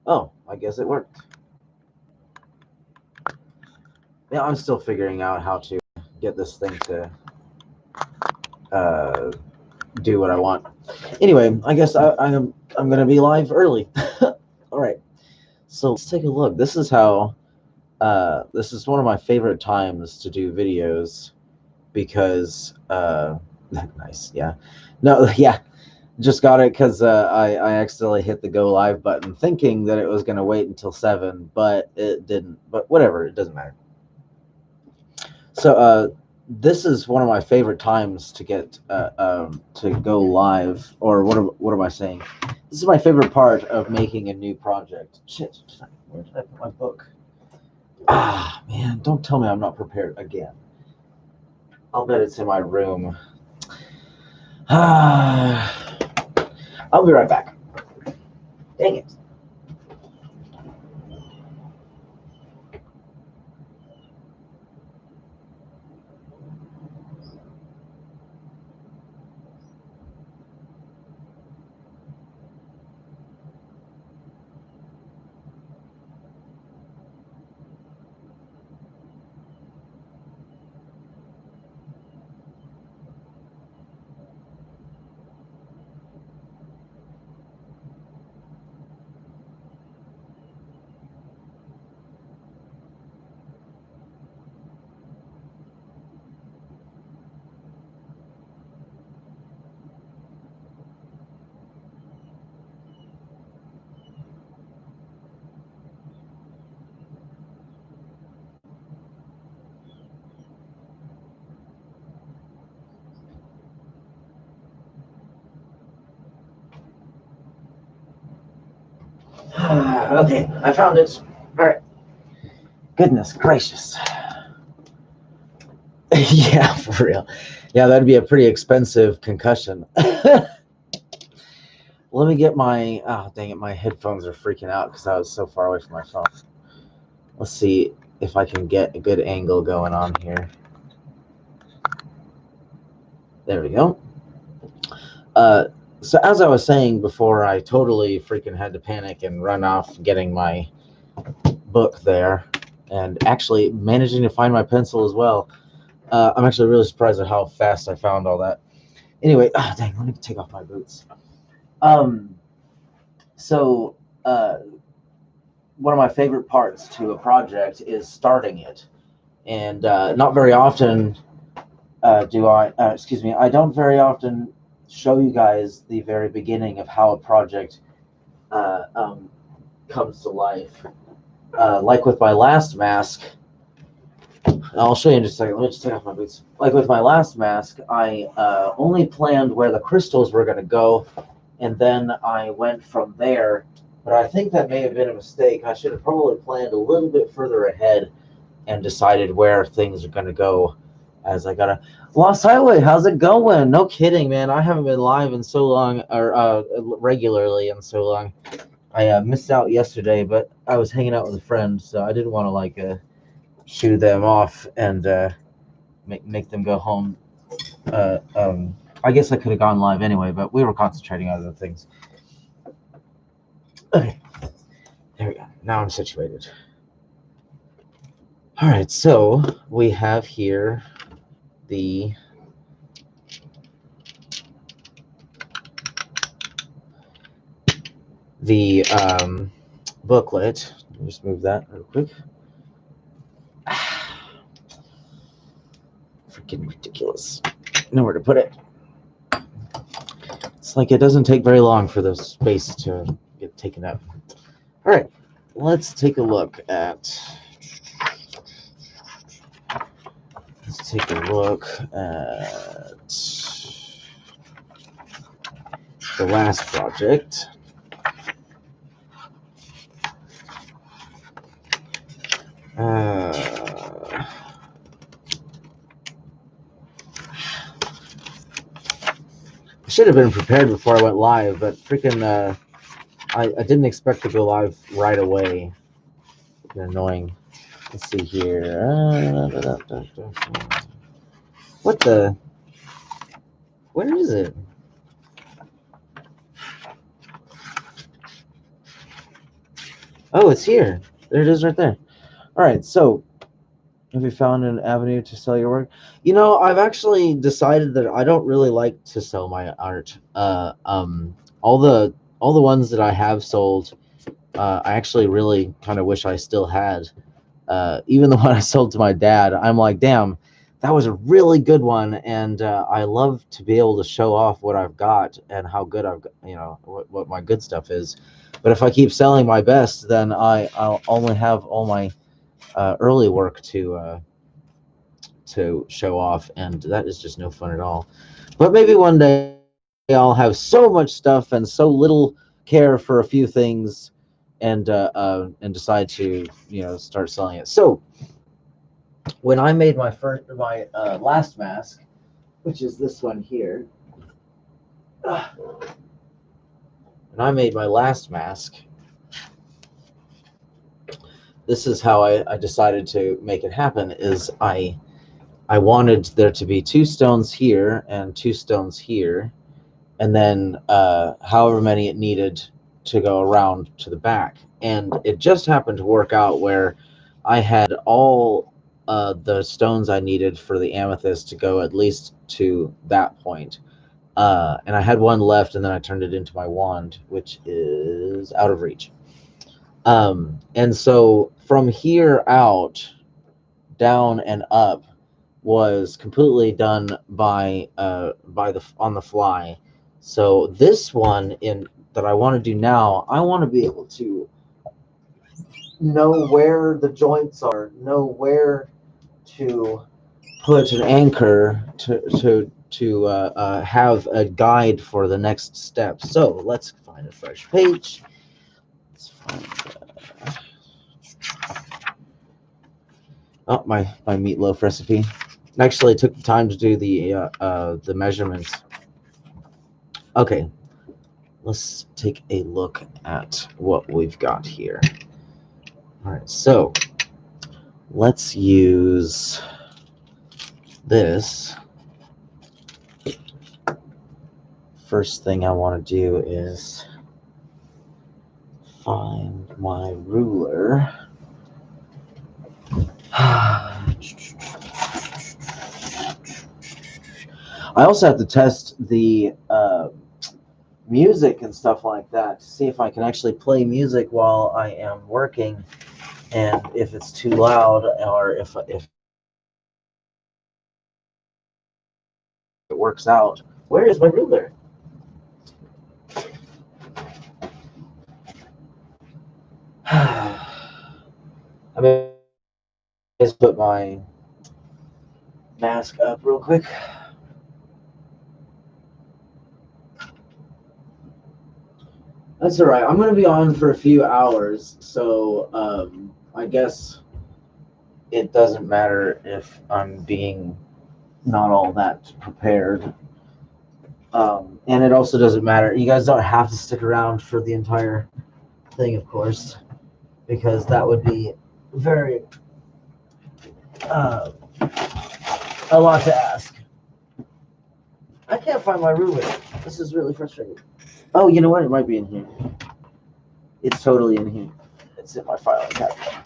Oh, I guess it worked. Yeah, I'm still figuring out how to get this thing to do what I want. Anyway, I guess I'm gonna be live early. All right, so let's take a look. This is how. This is one of my favorite times to do videos because nice, yeah. No, yeah, just got it because I accidentally hit the go live button thinking that it was going to wait until 7, but it didn't. But whatever, it doesn't matter. So this is one of my favorite times to get to go live, or what am I saying? This is my favorite part of making a new project. Shit, where did I put my book? Ah, man, don't tell me I'm not prepared again. I'll bet it's in my room. Ah, I'll be right back. Dang it. Okay, I found it. All right. Goodness gracious. Yeah, for real. Yeah, that'd be a pretty expensive concussion. Let me get my. Oh, dang it, my headphones are freaking out because I was so far away from my phone. Let's see if I can get a good angle going on here. There we go. So as I was saying before, I totally freaking had to panic and run off getting my book there, and actually managing to find my pencil as well. I'm actually really surprised at how fast I found all that. Anyway, dang, let me take off my boots. So one of my favorite parts to a project is starting it, and not very often excuse me, I don't very often show you guys the very beginning of how a project uh, um, comes to life. Like with my last mask, I'll show you in just a second. Let me just take off my boots. Like with my last mask, I only planned where the crystals were going to go, and then I went from there. But I think that may have been a mistake. I should have probably planned a little bit further ahead and decided where things are going to go as I got a Lost Highway. How's it going? No kidding, man. I haven't been live in so long, or regularly in so long. I missed out yesterday, but I was hanging out with a friend, so I didn't want to shoo them off and make them go home. I guess I could have gone live anyway, but we were concentrating on other things. Okay, there we go. Now I'm situated. All right, so we have here the booklet. Let me just move that real quick. Freaking ridiculous. Nowhere to put it. It's like it doesn't take very long for the space to get taken up. All right, let's take a look at. Let's take a look at the last project. I should have been prepared before I went live, but freaking I didn't expect to go live right away. Annoying. Let's see here. What the? Where is it? Oh, it's here. There it is right there. All right, so have you found an avenue to sell your work? I've actually decided that I don't really like to sell my art. All the ones that I have sold, I actually really kind of wish I still had. Even the one I sold to my dad, I'm like, damn, that was a really good one, and I love to be able to show off what I've got and how good I've got, what my good stuff is. But if I keep selling my best, then I'll only have all my early work to show off, and that is just no fun at all. But maybe one day I'll have so much stuff and so little care for a few things, and decide to start selling it. So when I made my last mask, which is this one here, when I made my last mask, this is how I decided to make it happen. Is I wanted there to be two stones here and two stones here, and then however many it needed to go around to the back. And it just happened to work out where I had all the stones I needed for the amethyst to go at least to that point. And I had one left, and then I turned it into my wand, which is out of reach. And so from here out, down and up was completely done by the on the fly. So this one in that I want to do now, I want to be able to know where the joints are, know where to put an anchor to have a guide for the next step. So let's find a fresh page. Let's find my meatloaf recipe. Actually, I took the time to do the measurements. Okay, let's take a look at what we've got here. All right, so let's use this. First thing I want to do is find my ruler. I also have to test the music and stuff like that to see if I can actually play music while I am working, and if it's too loud, or if it works out. Where is my ruler? I'm gonna just put my mask up real quick. That's all right. I'm gonna be on for a few hours, so I guess it doesn't matter if I'm being not all that prepared. And it also doesn't matter. You guys don't have to stick around for the entire thing, of course, because that would be very uh, a lot to ask. I can't find my ruler. This is really frustrating. Oh, you know what? It might be in here. It's totally in here. It's in my filing cabinet.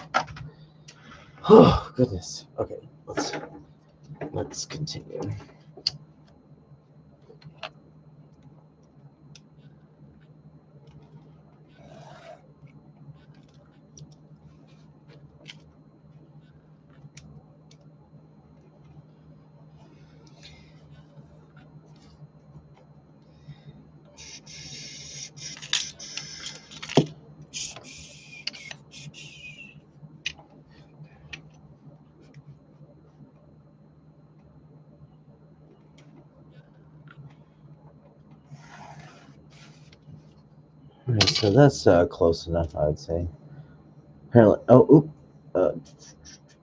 Oh goodness. Okay, let's continue. All right, so that's close enough, I would say. Apparently,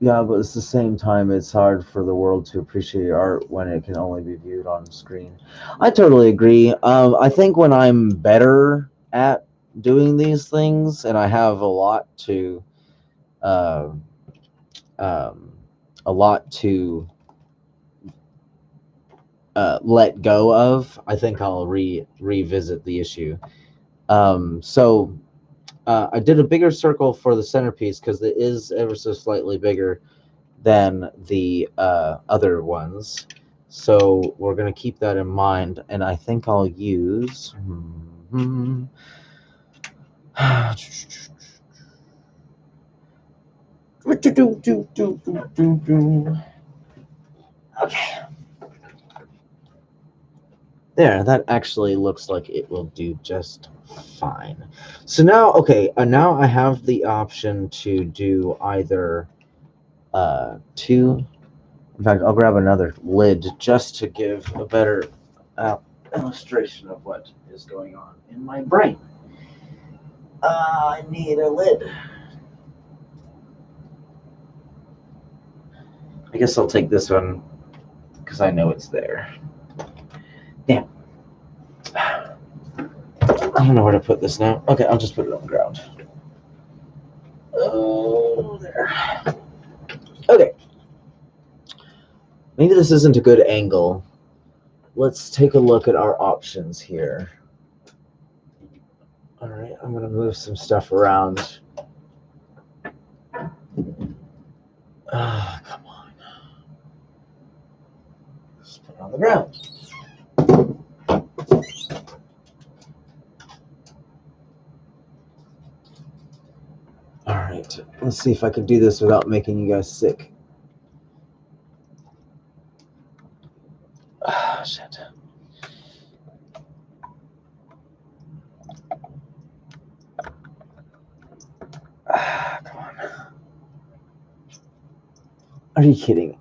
yeah, but at the same time, it's hard for the world to appreciate art when it can only be viewed on screen. I totally agree. I think when I'm better at doing these things, and I have uh, um, a lot to let go of, I think I'll revisit the issue. So I did a bigger circle for the centerpiece because it is ever so slightly bigger than the other ones. So we're going to keep that in mind. And I think I'll use... Okay. There, that actually looks like it will do just fine. So now, okay, now I have the option to do either two. In fact, I'll grab another lid just to give a better illustration of what is going on in my brain. I need a lid. I guess I'll take this one because I know it's there. Damn. I don't know where to put this now. Okay, I'll just put it on the ground. Oh, there. Okay. Maybe this isn't a good angle. Let's take a look at our options here. All right, I'm going to move some stuff around. Come on. Let's put it on the ground. All right, let's see if I can do this without making you guys sick. Shit. Come on. Are you kidding?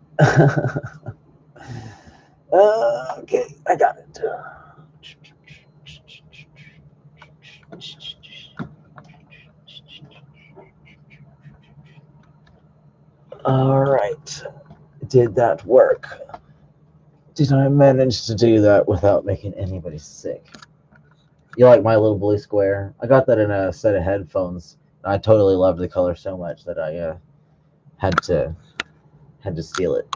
Okay, I got it. All right. Did that work? Did I manage to do that without making anybody sick? You like My Little Blue Square? I got that in a set of headphones. I totally loved the color so much that I had to steal it.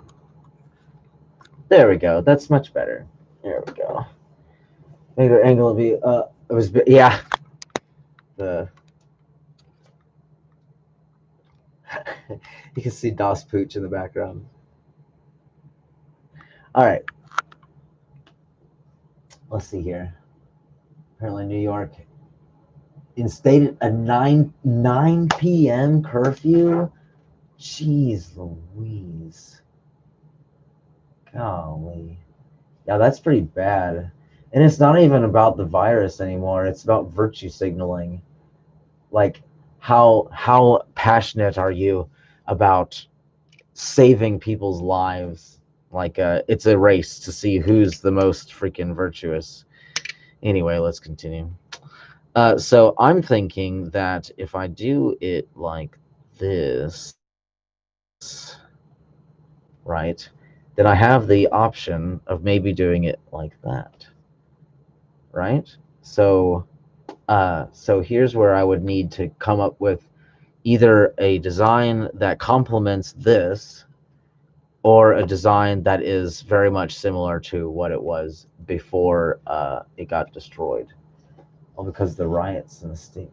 There we go. That's much better. There we go. Made our angle be it was yeah. The you can see Das Pooch in the background. All right. Let's see here. Apparently New York instated a 9 p.m. curfew. Jeez Louise. Golly. Yeah, that's pretty bad. And it's not even about the virus anymore. It's about virtue signaling. Like, how passionate are you about saving people's lives? Like, it's a race to see who's the most freaking virtuous. Anyway, let's continue. So I'm thinking that if I do it like this, right, then I have the option of maybe doing it like that, right? So here's where I would need to come up with either a design that complements this or a design that is very much similar to what it was before it got destroyed. Well, because the riots in the state.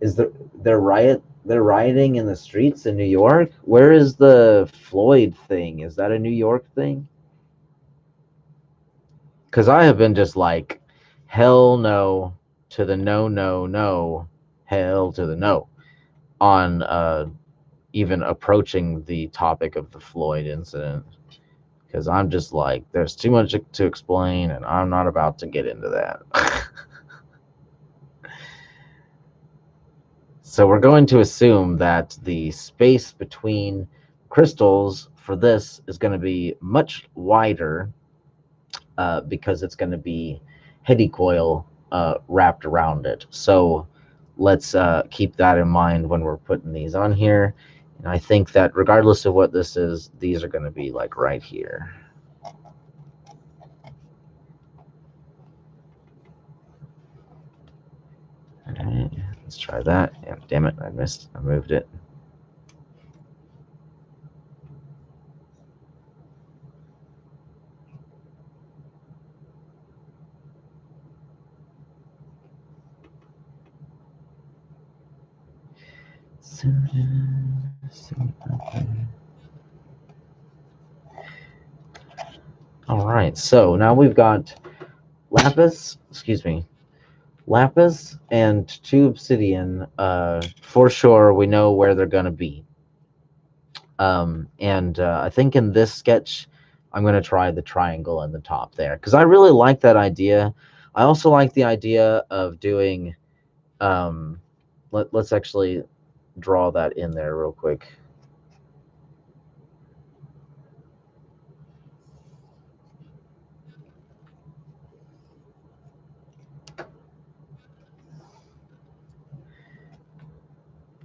Is they're rioting in the streets in New York? Where is the Floyd thing? Is that a New York thing? Because I have been just like, hell no to the no, no, no, hell to the no on even approaching the topic of the Floyd incident. Because I'm just like, there's too much to explain, and I'm not about to get into that. So we're going to assume that the space between crystals for this is going to be much wider because it's going to be hedicoil wrapped around it. So let's keep that in mind when we're putting these on here. And I think that regardless of what this is, these are going to be like right here. All right, let's try that. Yeah, damn it, I moved it. All right, so now we've got lapis, lapis and 2 obsidian. For sure, we know where they're gonna be. And I think in this sketch, I'm gonna try the triangle in the top there because I really like that idea. I also like the idea of doing. Let's actually draw that in there real quick.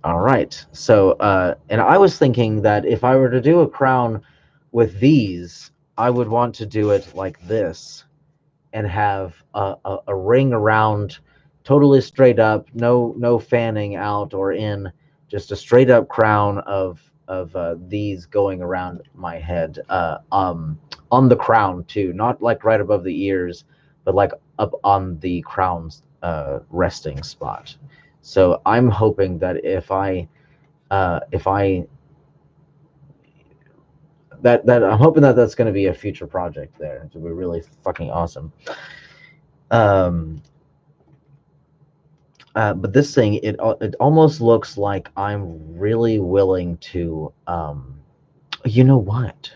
All right. So, and I was thinking that if I were to do a crown with these, I would want to do it like this and have a ring around, totally straight up, no fanning out or in, just a straight up crown of these going around my head, on the crown too, not like right above the ears, but like up on the crown's resting spot. So I'm hoping that if I that I'm hoping that that's going to be a future project there. It would be really fucking awesome. Um, but this thing, it almost looks like I'm really willing to. You know what?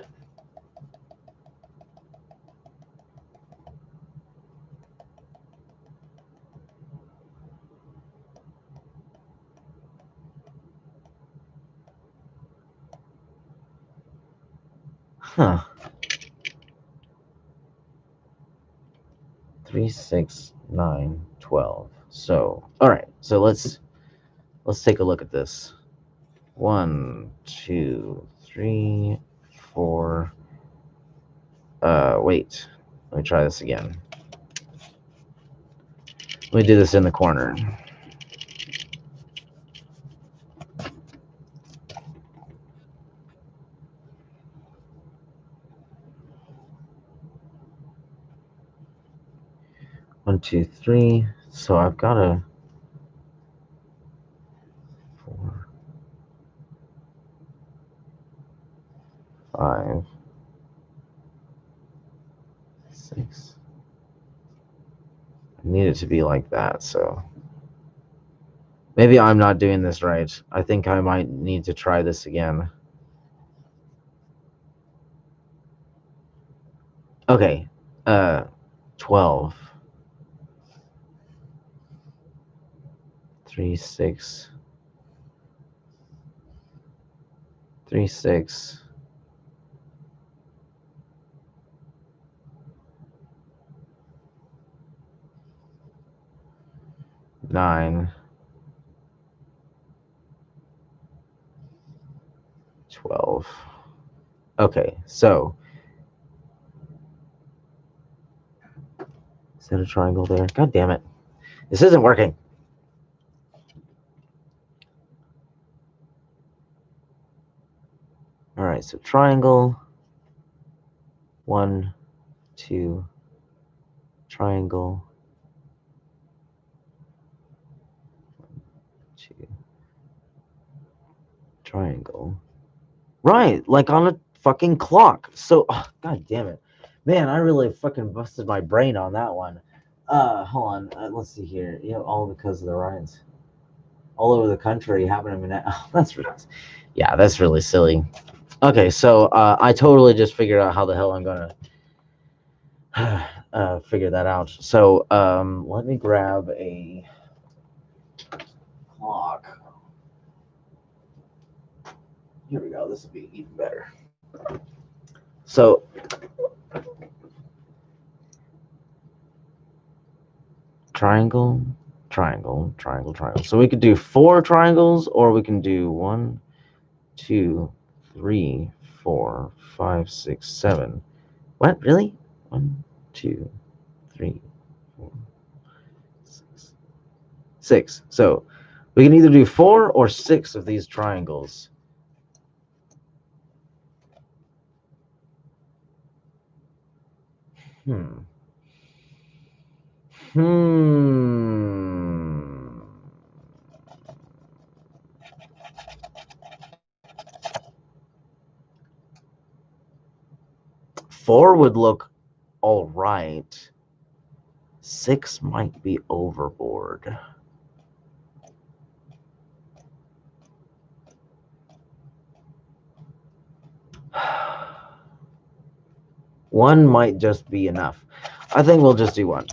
Huh. 3, 6, 9, 12. So, all right. So let's take a look at this. 1, 2, 3, 4. Wait. Let me try this again. Let me do this in the corner. One, two, three. So I've got a 4, 5, 6. I need it to be like that, so maybe I'm not doing this right. I think I might need to try this again. Okay. 12. 3, 6. 3, 6. 9. 12. Okay, so is that a triangle there? God damn it. This isn't working. All right, so triangle. 1, 2. Triangle. 2. Triangle. Right, like on a fucking clock. So, god damn it. Man, I really fucking busted my brain on that one. Hold on. Let's see here. You know, all because of the riots all over the country happening now. Oh, that's really, yeah, that's really silly. Okay, so I totally just figured out how the hell I'm gonna figure that out. So let me grab a clock. Here we go. This will be even better. So triangle, triangle, triangle, triangle. So we could do 4 triangles, or we can do 1, 2, 3, 4, 5, 6, 7. What? Really? 1, 2, 3, 4, 6. 6. So we can either do 4 or 6 of these triangles. Hmm. 4 would look all right. 6 might be overboard. One might just be enough. I think we'll just do 1.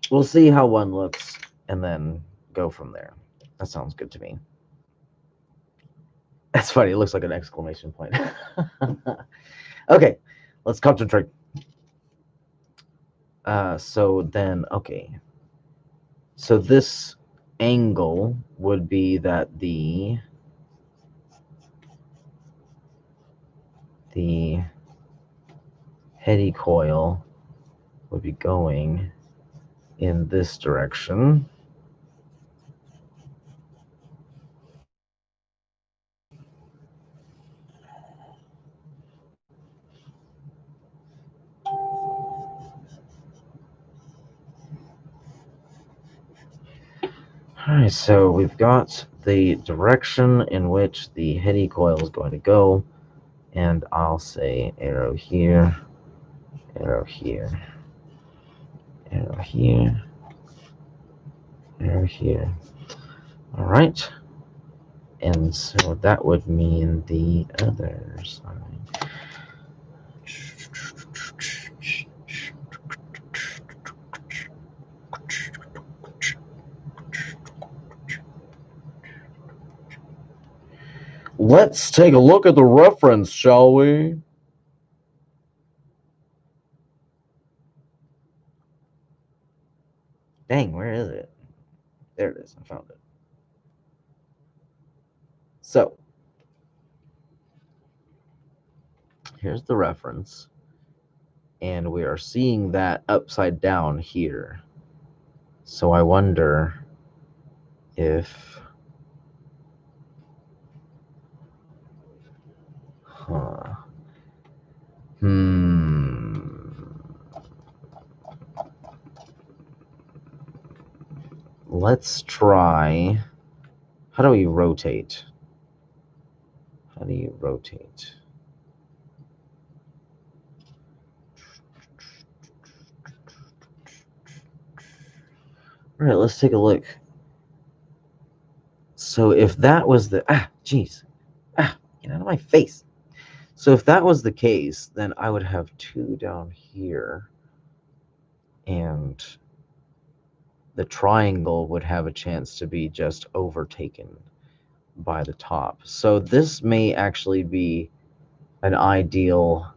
We'll see how 1 looks and then go from there. That sounds good to me. That's funny. It looks like an exclamation point. Okay, let's concentrate. So then, okay. So this angle would be that the heady coil would be going in this direction. All right, so we've got the direction in which the heady coil is going to go, and I'll say arrow here, arrow here, arrow here, arrow here. All right, and so that would mean the other side. Let's take a look at the reference, shall we? Dang, where is it? There it is. I found it. So, here's the reference. And we are seeing that upside down here. So I wonder if... Let's try... How do we rotate? How do you rotate? All right, let's take a look. So if that was the... get out of my face. So if that was the case, then I would have 2 down here. And the triangle would have a chance to be just overtaken by the top. So this may actually be an ideal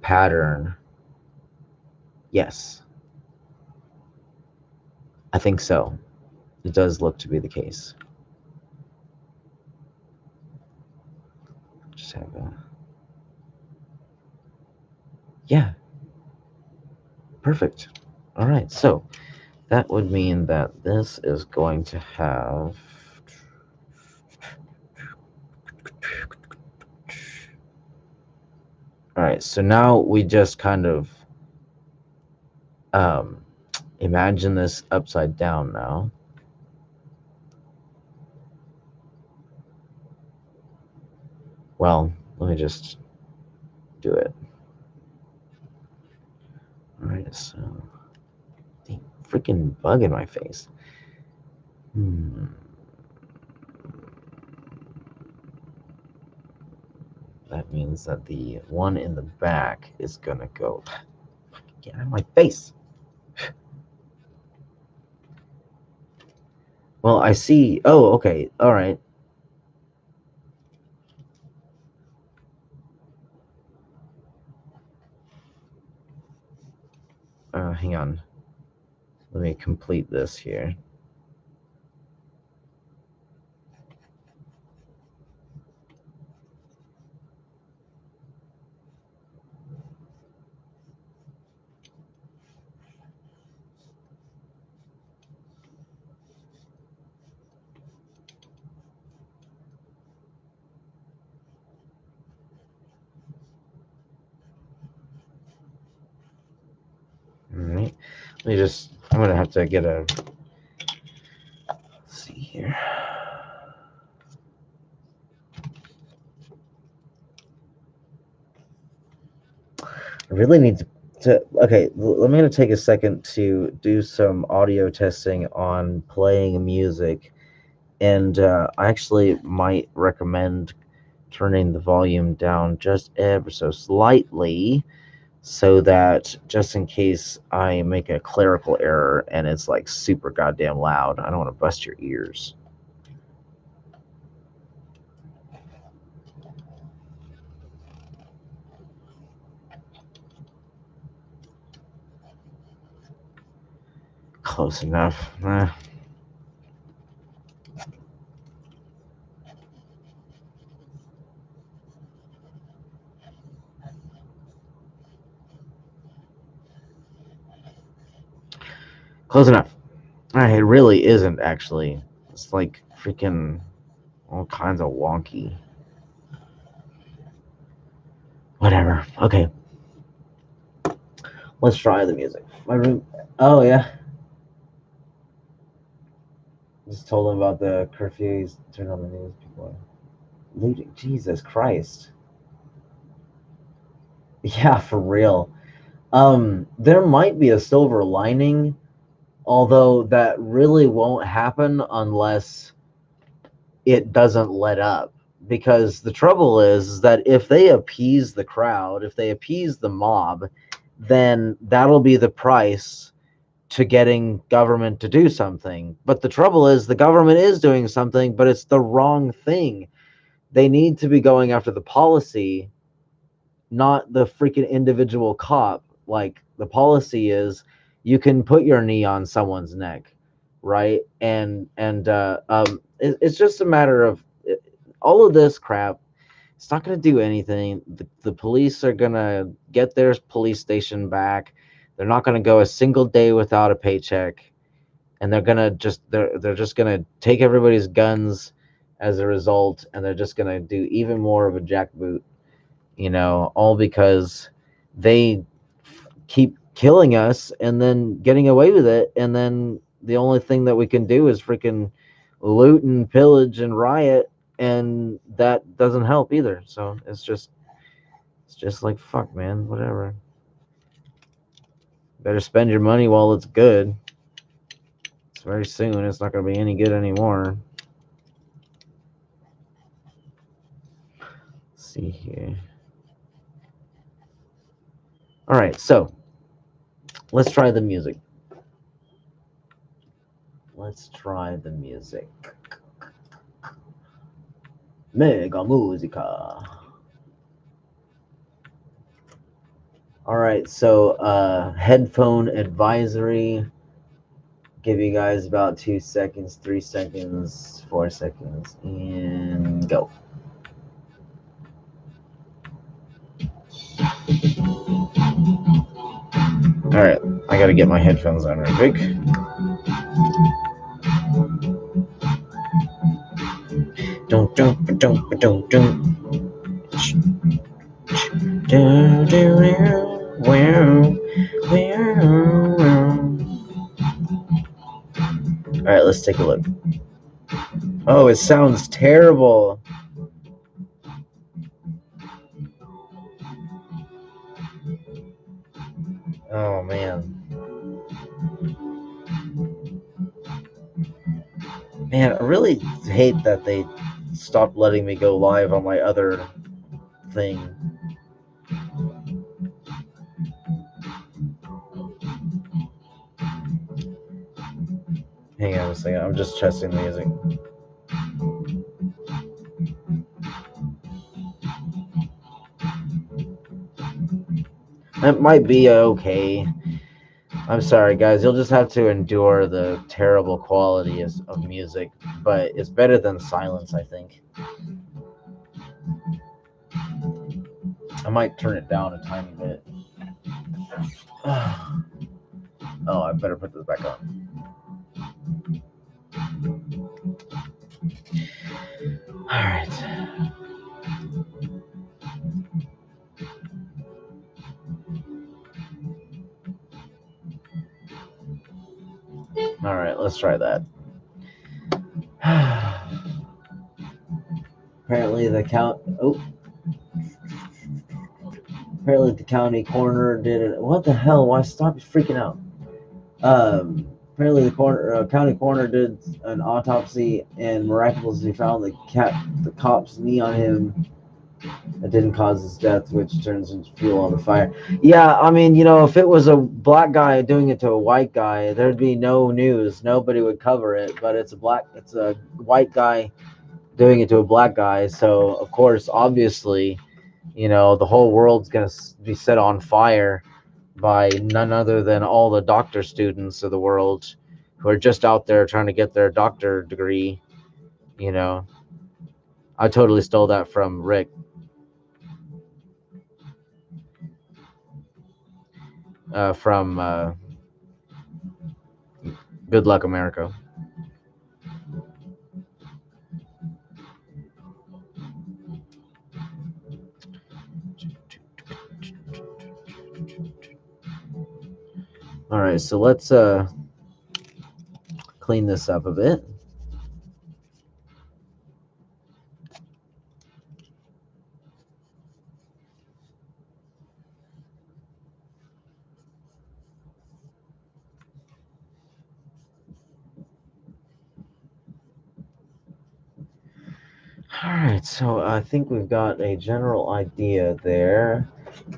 pattern. Yes. I think so. It does look to be the case. Just have a... Yeah. Perfect. All right, so that would mean that this is going to have... All right, so now we just kind of imagine this upside down now. Well, let me just do it. All right, so the freaking bug in my face. That means that the one in the back is gonna go... Get out of my face! Well, I see... Oh, okay. All right. Hang on. Let me complete this here. All right. Let me just... I'm gonna have to get a... Let's see here. really need to okay, I'm going to take a second to do some audio testing on playing music, and I actually might recommend turning the volume down just ever so slightly, so that just in case I make a clerical error and it's like super goddamn loud, I don't want to bust your ears. Close enough. Close enough. It really isn't actually. It's like freaking all kinds of wonky. Whatever. Okay. Let's try the music. My room. Oh yeah. Just told him about the curfews. Turn on the news. People are looting. Jesus Christ. Yeah, for real. There might be a silver lining, although that really won't happen unless it doesn't let up. Because the trouble is that if they appease the crowd, if they appease the mob, then that'll be the price to getting government to do something. But the trouble is the government is doing something, but it's the wrong thing. They need to be going after the policy, not the freaking individual cop. Like the policy is you can put your knee on someone's neck, right? It's just a matter of all of this crap. It's not going to do anything. The police are going to get their police station back. They're not going to go a single day without a paycheck, and they're just going to take everybody's guns as a result, and they're just going to do even more of a jackboot, all because they keep killing us and then getting away with it, and then the only thing that we can do is freaking loot and pillage and riot, and that doesn't help either. So it's just like, fuck, man, whatever. Better spend your money while it's good. It's very soon it's not going to be any good anymore. Let's see here. All right, so let's try the music. Mega Musica. All right, so headphone advisory. Give you guys about 2 seconds, 3 seconds, 4 seconds, and go. All right, I gotta get my headphones on real quick. Don't. All right, let's take a look. Oh, it sounds terrible. Oh man. Man, I really hate that they stopped letting me go live on my other thing. Hang on a second, I'm just testing the music. It might be okay. I'm sorry, guys. You'll just have to endure the terrible quality of music, but it's better than silence, I think. I might turn it down a tiny bit. Oh, I better put this back on. All right. All right, let's try that. Apparently the count. Oh. Apparently, the county coroner did it. What the hell? Why stop freaking out? Apparently, the county coroner did an autopsy and miraculously found the cop's knee on him. That didn't cause his death, which turns into fuel on the fire. Yeah, I mean, if it was a black guy doing it to a white guy, there'd be no news. Nobody would cover it. But it's a white guy doing it to a black guy. So, of course, obviously, the whole world's going to be set on fire by none other than all the doctor students of the world who are just out there trying to get their doctor degree. I totally stole that from Rick. From Good Luck America. All right, so let's clean this up a bit. All right, so I think we've got a general idea there.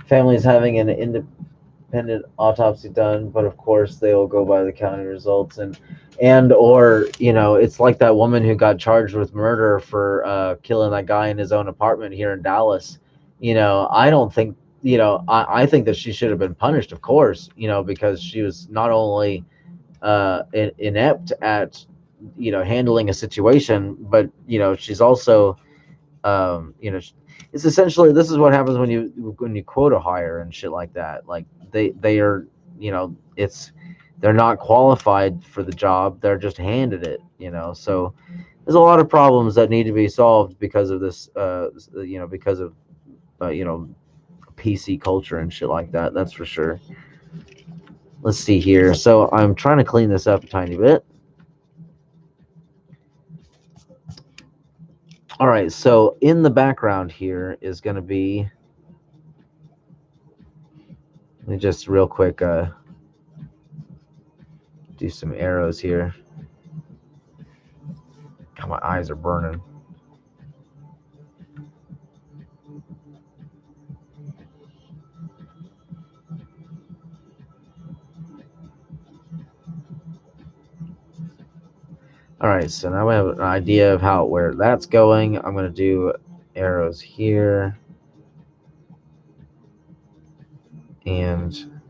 Family's having an independent autopsy done, but of course they will go by the county results or it's like that woman who got charged with murder for killing that guy in his own apartment here in Dallas. I don't think I think that she should have been punished, of course, because she was not only inept at handling a situation, but she's also it's essentially, this is what happens when you quota hire and shit like that. Like they are, they're not qualified for the job, they're just handed it. So there's a lot of problems that need to be solved because of this because of PC culture and shit like that. That's for sure. Let's see here. So I'm trying to clean this up a tiny bit. All right, so in the background here is going to be, let me just real quick do some arrows here. God, my eyes are burning. All right, so now we have an idea of where that's going. I'm going to do arrows here. And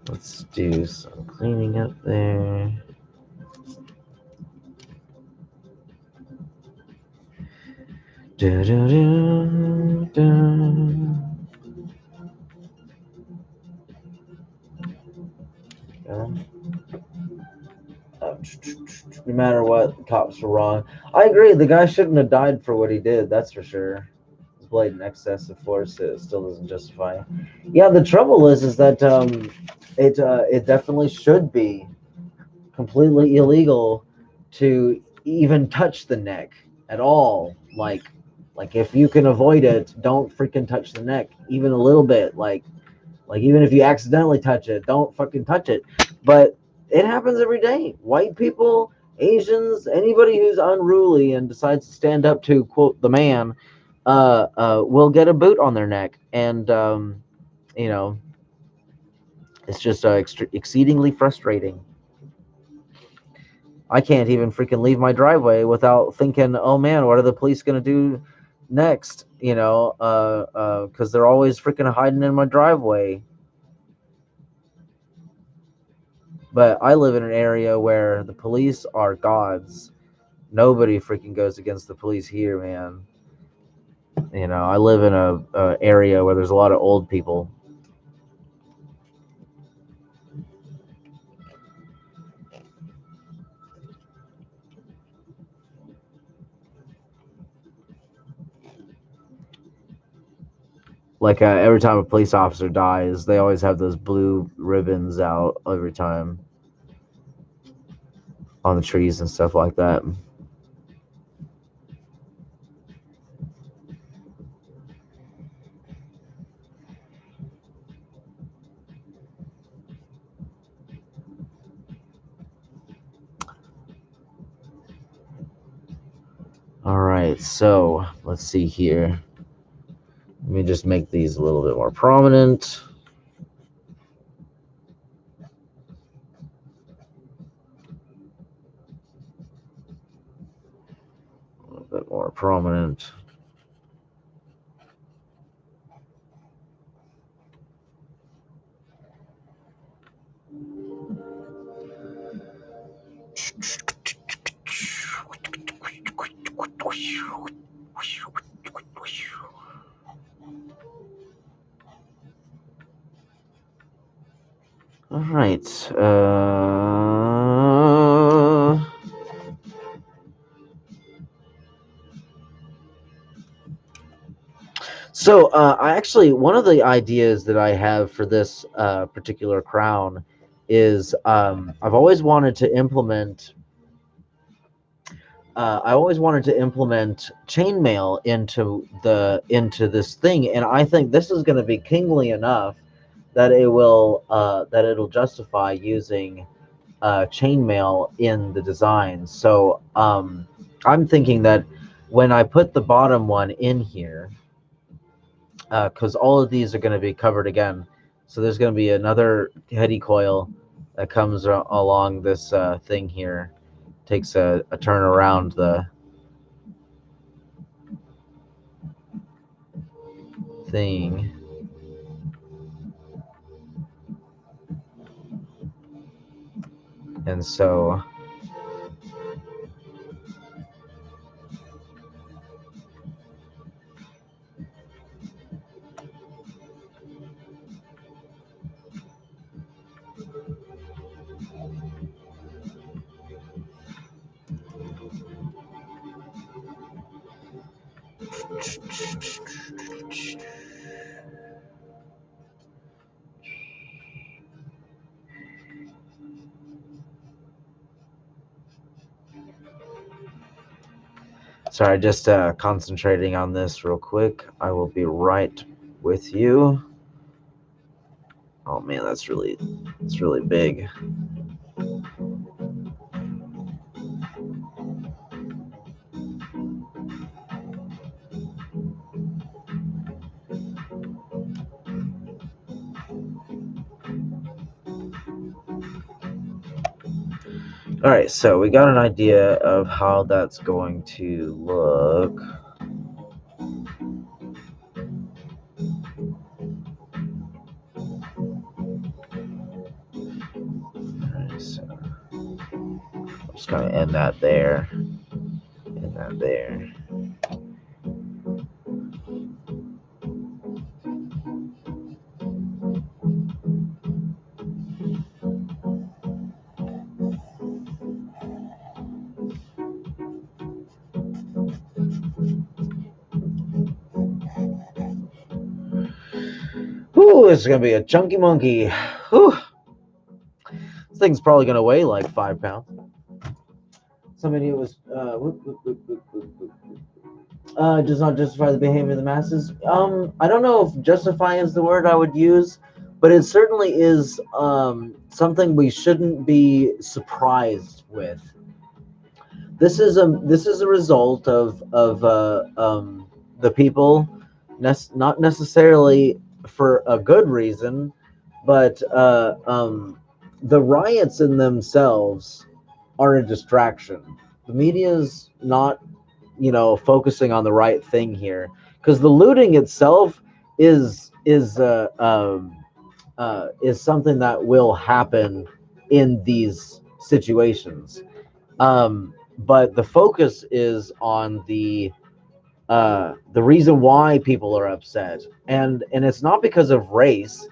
let's do some cleaning up there. No matter what, the cops were wrong. I agree. The guy shouldn't have died for what he did. That's for sure. His blatant excess of force, it still doesn't justify. Yeah, the trouble is that it definitely should be completely illegal to even touch the neck at all. Like if you can avoid it, don't freaking touch the neck even a little bit. Like even if you accidentally touch it, don't fucking touch it. But it happens every day. White people, Asians, anybody who's unruly and decides to stand up to, quote, the man, will get a boot on their neck. And it's just exceedingly frustrating. I can't even freaking leave my driveway without thinking, oh man, what are the police going to do next? Because they're always freaking hiding in my driveway. But I live in an area where the police are gods. Nobody freaking goes against the police here, man. I live in a area where there's a lot of old people. Like every time a police officer dies, they always have those blue ribbons out every time on the trees and stuff like that. right, so let's see here. Let me just make these a little bit more prominent. A little bit more prominent. All right. So I actually, one of the ideas that I have for this particular crown is I've always wanted to implement. I always wanted to implement chainmail into this thing, and I think this is going to be kingly enough that it'll justify using chainmail in the design. So I'm thinking that when I put the bottom one in here, because all of these are going to be covered again, so there's going to be another heady coil that comes along this thing here, takes a turn around the thing. And so sorry, just concentrating on this real quick. I will be right with you. Oh man, it's really big. All right, so we got an idea of how that's going to look. All right, so I'm just going to end that there, end that there. Ooh, it's going to be a chunky monkey. Whew. This thing's probably going to weigh like 5 pounds. Somebody was does not justify the behavior of the masses. I don't know if justify is the word I would use, but it certainly is something we shouldn't be surprised with. This is a result of the people, not necessarily for a good reason, but the riots in themselves are a distraction. The media's not, focusing on the right thing here, because the looting itself is something that will happen in these situations. But the focus is on the reason why people are upset, and it's not because of race.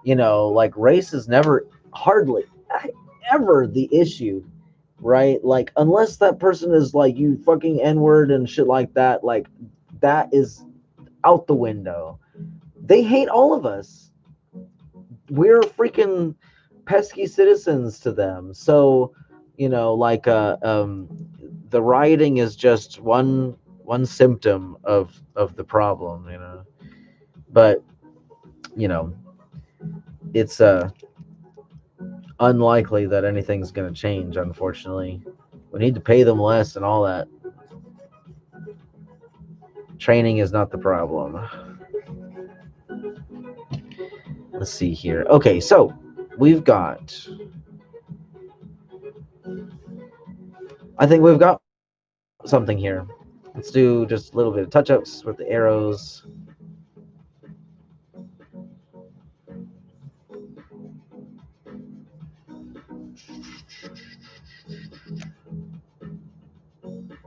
Like race is never, hardly ever the issue, right? Like unless that person is like you fucking n-word and shit like that, like that is out the window. They hate all of us. We're freaking pesky citizens to them. So like the rioting is just one symptom of the problem, but it's unlikely that anything's going to change, unfortunately. We need to pay them less and all that. Training is not the problem. Let's see here. Okay, so we've got... I think we've got something here. Let's do just a little bit of touch-ups with the arrows.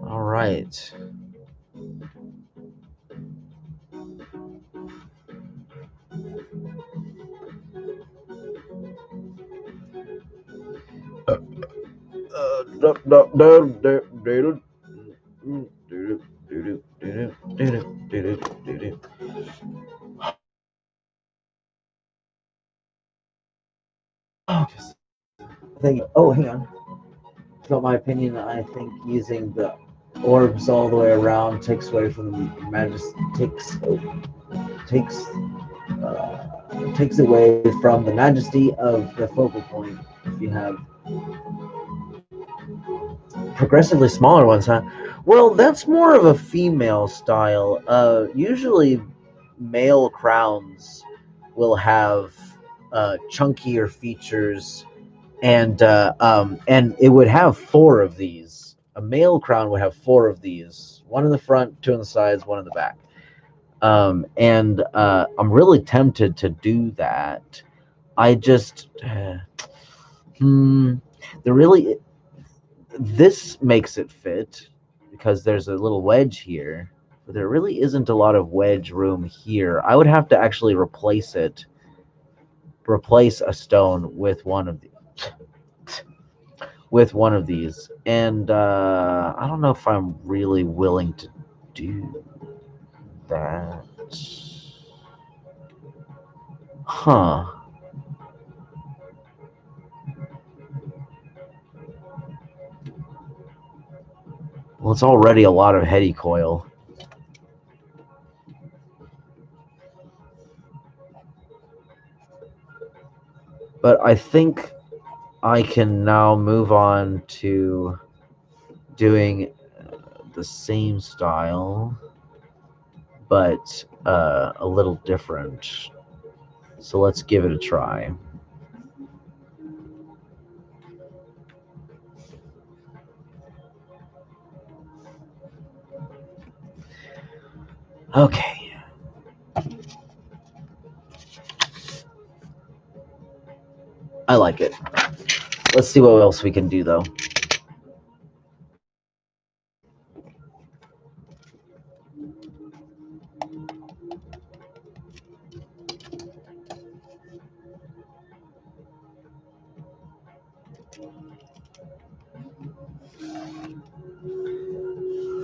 All right. Oh, hang on. About my opinion, I think using the orbs all the way around takes away from the takes away from the majesty of the focal point. If you have progressively smaller ones, huh? Well, that's more of a female style. Usually, male crowns will have chunkier features, and it would have 4 of these. A male crown would have 4 of these: 1 in the front, 2 on the sides, 1 in the back. And I'm really tempted to do that. I just, this makes it fit because there's a little wedge here, but there really isn't a lot of wedge room here. I would have to actually replace a stone with one of these, and I don't know if I'm really willing to do that. Huh. Well, it's already a lot of heady coil. But I think I can now move on to doing the same style, but a little different. So let's give it a try. Okay. I like it. Let's see what else we can do, though.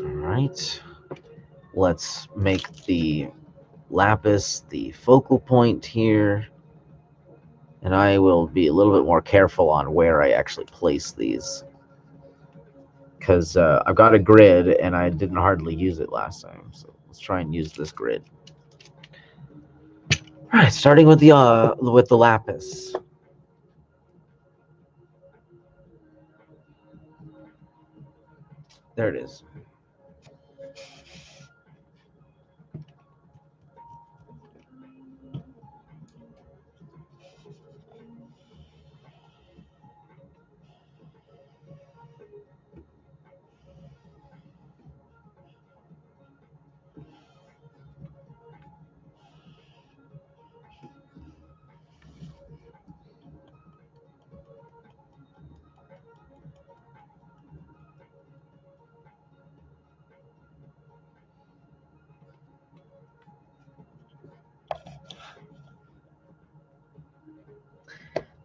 Alright. Let's make the lapis the focal point here. And I will be a little bit more careful on where I actually place these. Because I've got a grid, and I didn't hardly use it last time. So let's try and use this grid. All right, starting with the lapis. There it is.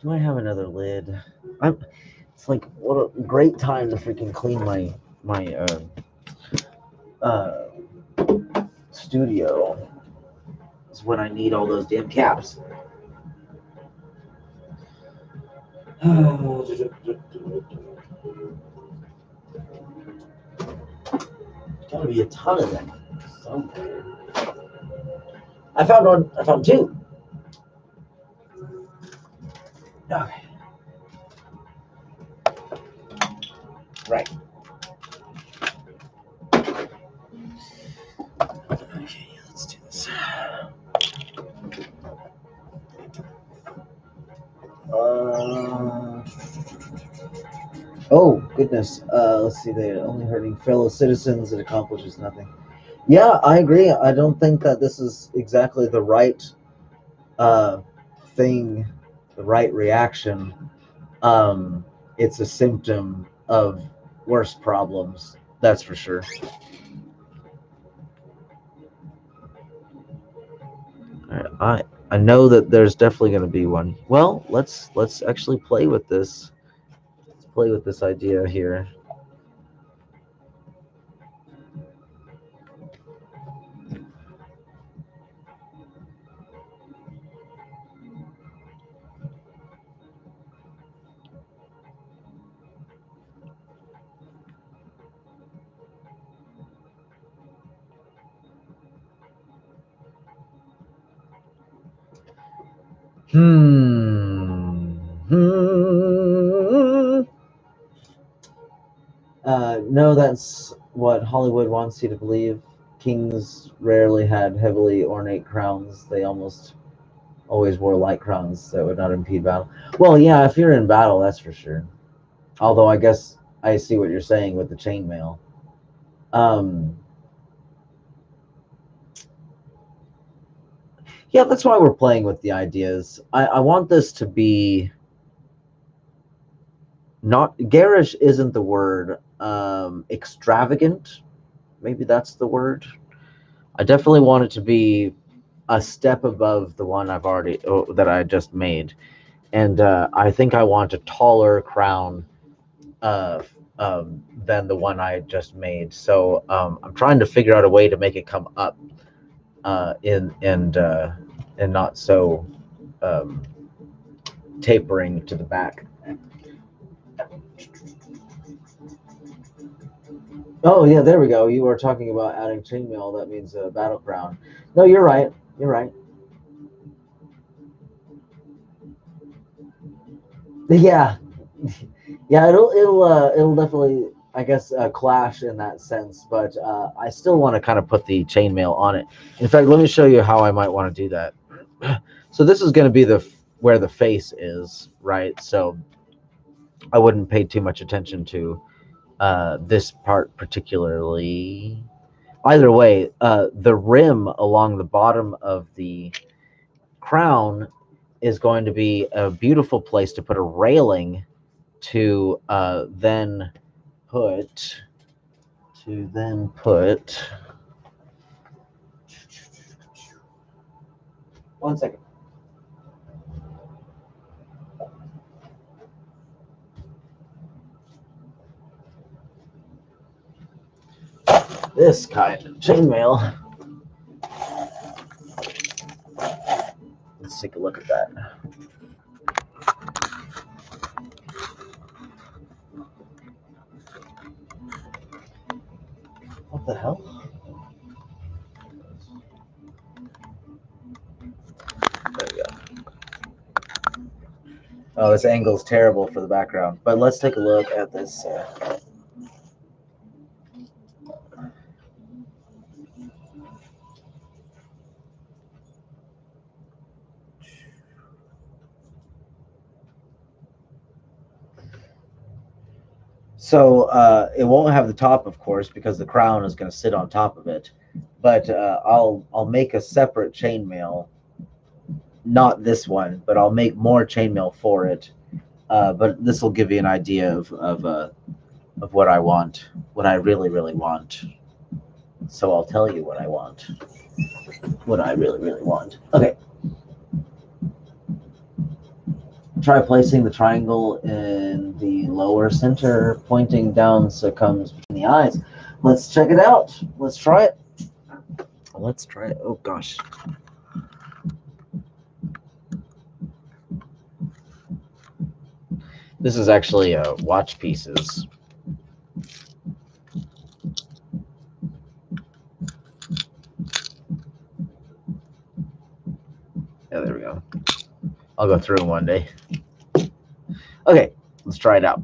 Do I have another lid? It's like, what a great time to freaking clean my studio. It's when I need all those damn caps. Gotta be a ton of them somewhere. I found one. I found 2. Okay. Right. Oh goodness. Let's see. They're only hurting fellow citizens. It accomplishes nothing. Yeah, I agree. I don't think that this is exactly the right uh, thing, the right reaction. Um, it's a symptom of worse problems. That's for sure. I know that there's definitely going to be one. Well, let's actually play with this. Let's play with this idea here. Hmm. Hmm. No, that's what Hollywood wants you to believe. Kings rarely had heavily ornate crowns. They almost always wore light crowns that would not impede battle. Well, yeah, if you're in battle, that's for sure. Although I guess I see what you're saying with the chainmail. Um, yeah, that's why we're playing with the ideas. I want this to be not garish isn't the word. Extravagant, maybe that's the word. I definitely want it to be a step above the one that I just made, and I think I want a taller crown uh, than the one I just made. So I'm trying to figure out a way to make it come up in and not so um, tapering to the back. Oh yeah, there we go. You were talking about adding chainmail. That means a battle crown. No, you're right. You're right. Yeah, yeah. It'll definitely, I guess, clash in that sense. But I still want to kind of put the chainmail on it. In fact, let me show you how I might want to do that. So this is going to be where the face is, right? So I wouldn't pay too much attention to this part particularly. Either way, the rim along the bottom of the crown is going to be a beautiful place to put a railing to put then put 1 second. This kind of chainmail. Let's take a look at that. What the hell? There we go. Oh, this angle is terrible for the background. But let's take a look at this. So it won't have the top, of course, because the crown is going to sit on top of it. But I'll make a separate chainmail, not this one, but I'll make more chainmail for it. But this will give you an idea of what I want, what I really want. So I'll tell you what I want, what I really want. Okay. Try placing the triangle in the lower center, pointing down so it comes between the eyes. Let's check it out. Let's try it. Let's try it. Oh gosh. This is actually watch pieces. Yeah, there we go. I'll go through them one day. Okay, let's try it out.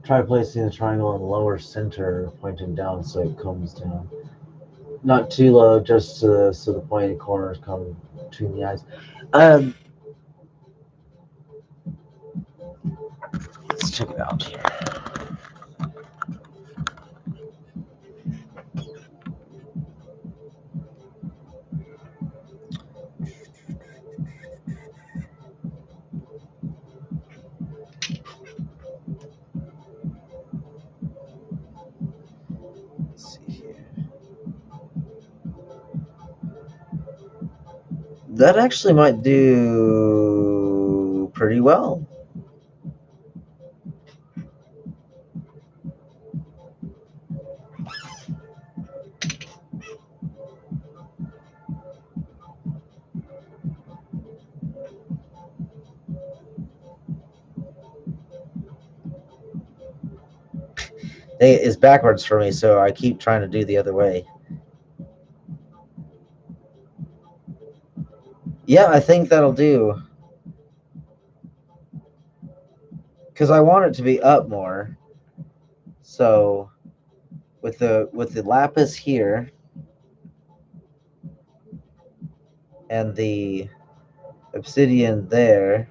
Try placing the triangle in the lower center, pointing down so it comes down. Not too low, just so the pointed corners come between the eyes. Let's check it out here. Let's see here. That actually might do pretty well. It's backwards for me, so I keep trying to do the other way. Yeah, I think that'll do. Because I want it to be up more. So with the lapis here and the obsidian there,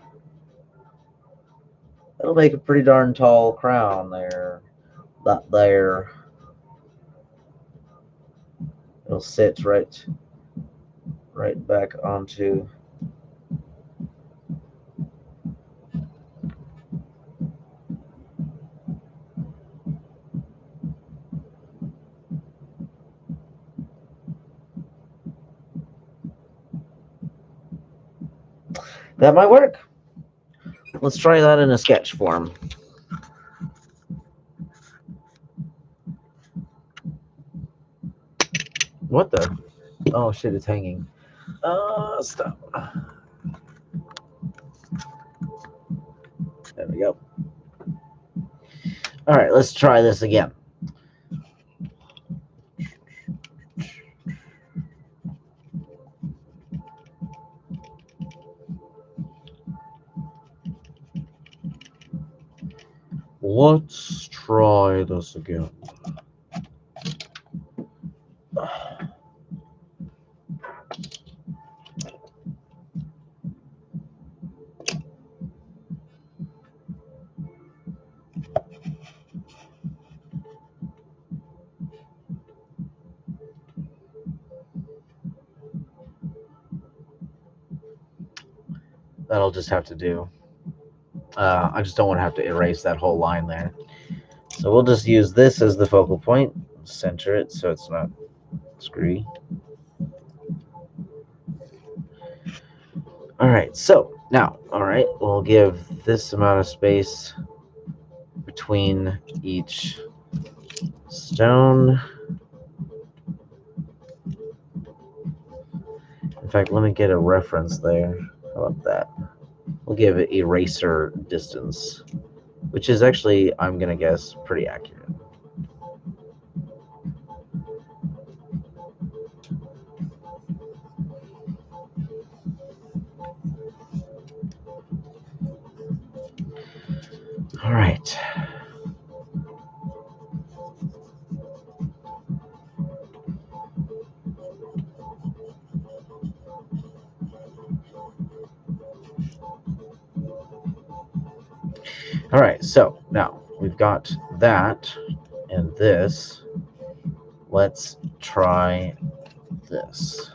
that'll make a pretty darn tall crown there. That there. It'll sit right back onto. That might work. Let's try that in a sketch form. What the? Oh shit, it's hanging. Stop. There we go. All right, let's try this again. Let's try this again. That'll just have to do. I just don't want to have to erase that whole line there. So we'll just use this as the focal point, center it so it's not screwy. All right, so now, we'll give this amount of space between each stone. In fact, let me get a reference there. How about that? We'll give it eraser distance, which is actually, I'm going to guess, pretty accurate. All right. All right, so now we've got that and this. Let's try this.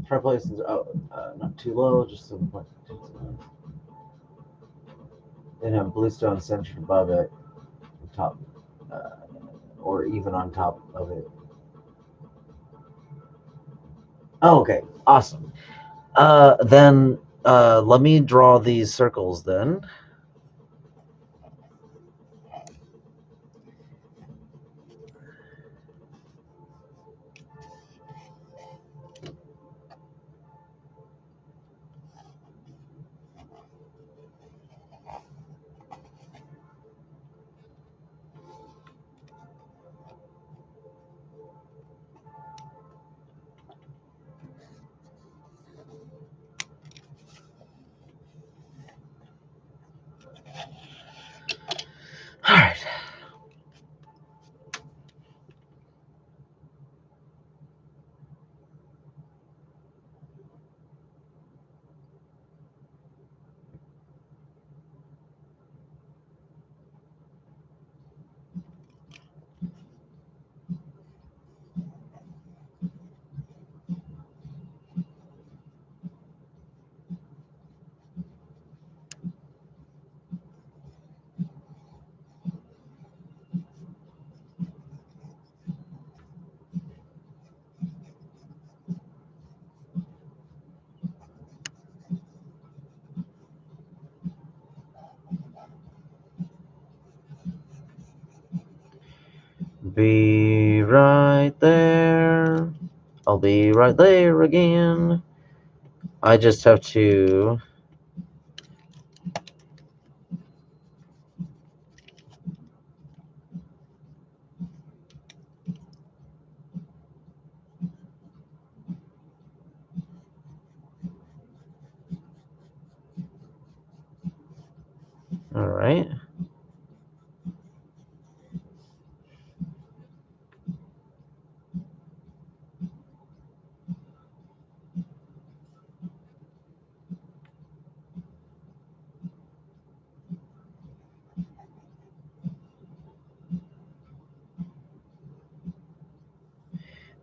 Try placing not too low, just some point. Then have bluestone centered above it. top, uh, or even on top of it. Oh, okay, awesome. Then let me draw these circles then. All right. Be right there. I'll be right there again. I just have to. All right.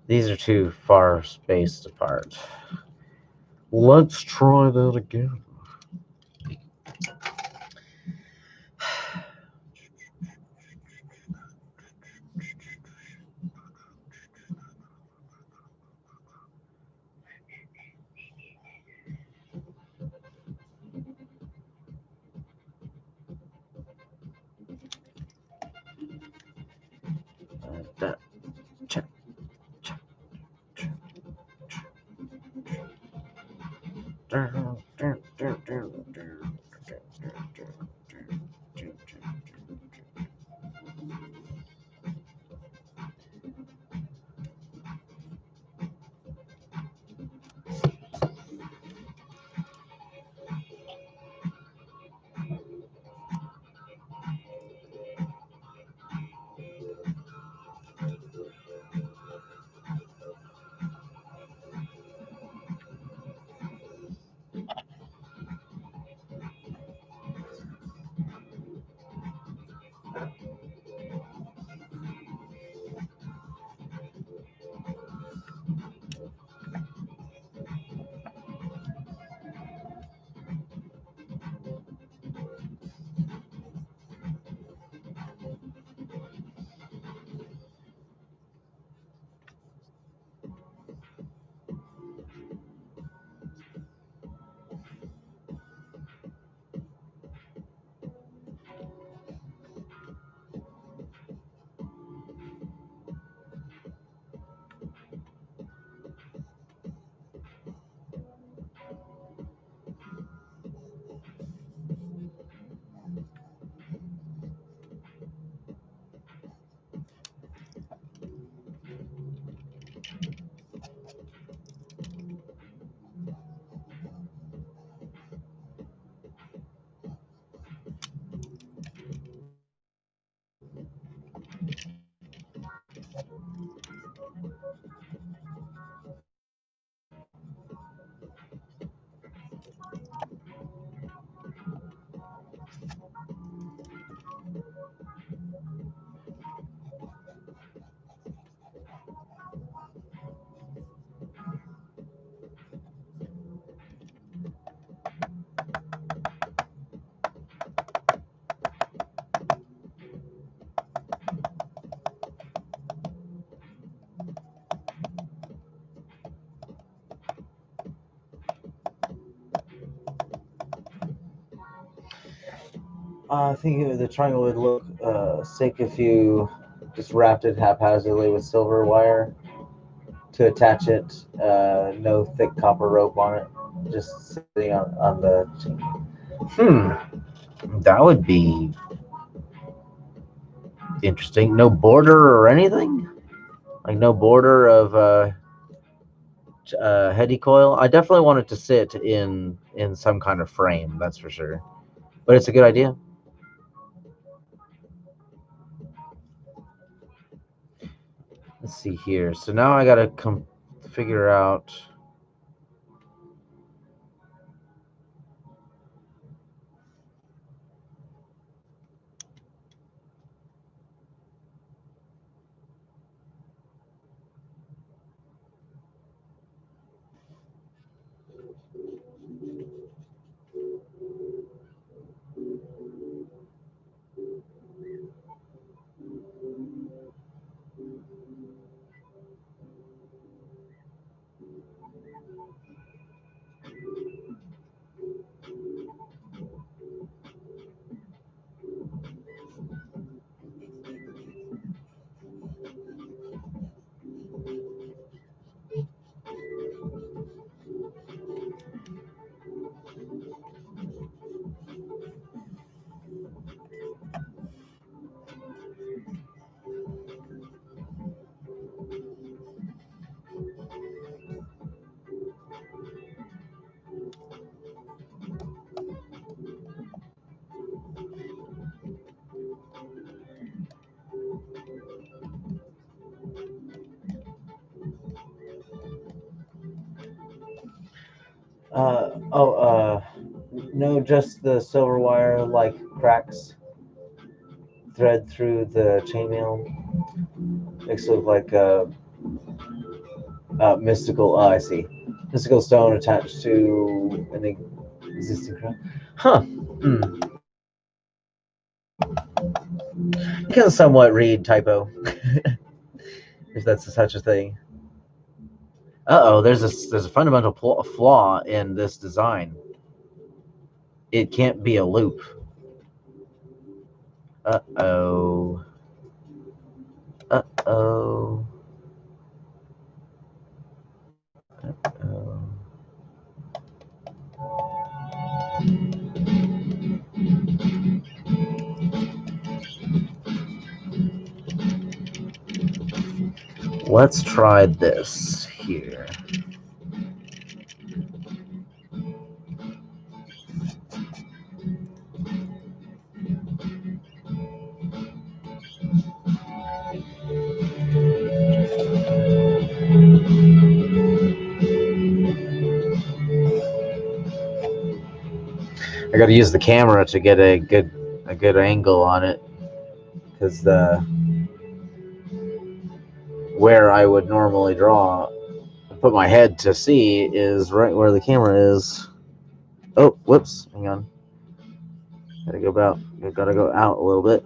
These are too far spaced apart. Let's try that again. I think the triangle would look sick if you just wrapped it haphazardly with silver wire to attach it. No thick copper rope on it, just sitting on the chain. That would be interesting. No border or anything? Like no border of heady coil? I definitely want it to sit in some kind of frame, that's for sure. But it's a good idea. Let's see here. So now I gotta figure out. No, just the silver wire like cracks thread through the chainmail. Makes it look like mystical. Oh, I see. Mystical stone attached to an existing crown. Huh. You can somewhat read typo, if that's such a thing. Uh-oh, there's a fundamental flaw in this design. It can't be a loop. Uh-oh. Uh-oh. Uh-oh. Let's try this here. I got to use the camera to get a good angle on it, because where I would normally draw, put my head to see, is right where the camera is. Oh, whoops! Hang on. Gotta go out a little bit.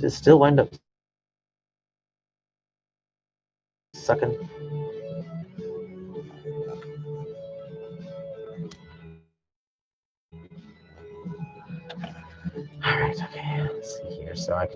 Does it still wind up sucking? All right, okay. Let's see here. So I can